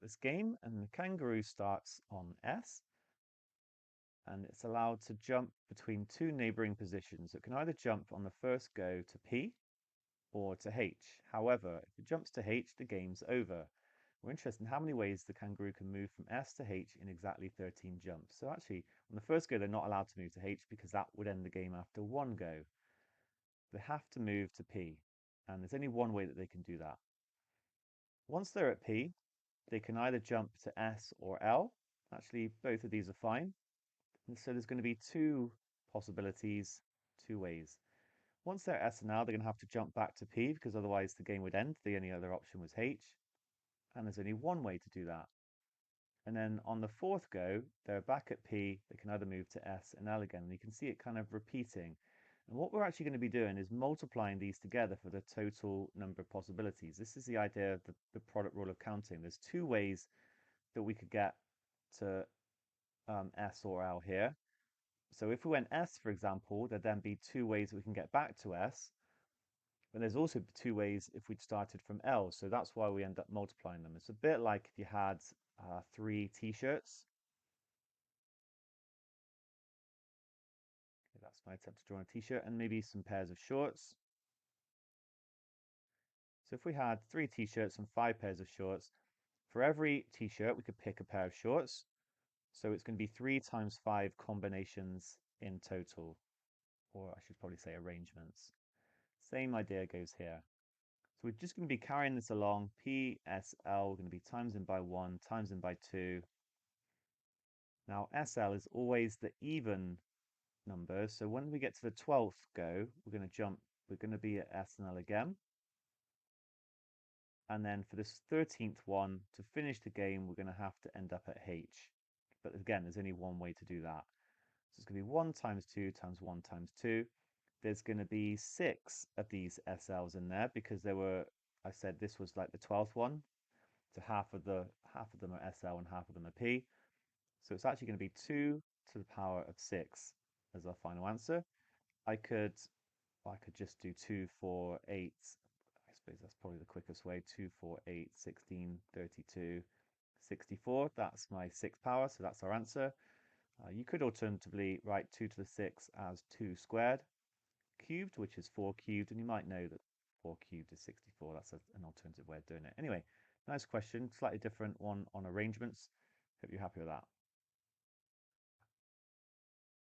this game, and the Kangaroo starts on S, and it's allowed to jump between two neighboring positions. It can either jump on the first go to P or to H. However, if it jumps to H, the game's over. We're interested in how many ways the Kangaroo can move from S to H in exactly 13 jumps. So actually, on the first go, they're not allowed to move to H because that would end the game after one go. They have to move to P, and there's only one way that they can do that. Once they're at P, they can either jump to S or L. Actually, both of these are fine. And so there's going to be two possibilities, two ways. Once they're S and L, they're going to have to jump back to P because otherwise the game would end. The only other option was H. And there's only one way to do that. And then on the fourth go, they're back at P. They can either move to S and L again. And you can see it kind of repeating. And what we're actually going to be doing is multiplying these together for the total number of possibilities. This is the idea of the product rule of counting. There's two ways that we could get to S or L here. So if we went S, for example, there'd then be two ways that we can get back to S. But there's also two ways if we'd started from L. So that's why we end up multiplying them. It's a bit like if you had three t-shirts. Okay, that's my attempt to draw a t-shirt, and maybe some pairs of shorts. So if we had three t-shirts and five pairs of shorts, for every t-shirt we could pick a pair of shorts. So it's going to be 3 times 5 combinations in total, or I should probably say arrangements. Same idea goes here. So we're just going to be carrying this along. PSL, we're going to be times in by 1, times in by 2. Now SL is always the even number. So when we get to the 12th go, we're going to jump, we're going to be at S and L again. And then for this 13th one, to finish the game, we're going to have to end up at H. But again, there's only one way to do that. So it's going to be 1 times 2 times 1 times 2. There's going to be 6 of these SLs in there because there were, I said this was like the 12th one. So half of them are SL and half of them are P. So it's actually going to be 2 to the power of 6 as our final answer. I could just do 2, 4, 8. I suppose that's probably the quickest way. 2, 4, 8, 16, 32, 64. That's my 6th power, so that's our answer. You could alternatively write 2 to the 6 as 2 squared cubed, which is 4 cubed, and you might know that 4 cubed is 64. That's an alternative way of doing it. Anyway, nice question, slightly different one on arrangements. Hope you're happy with that.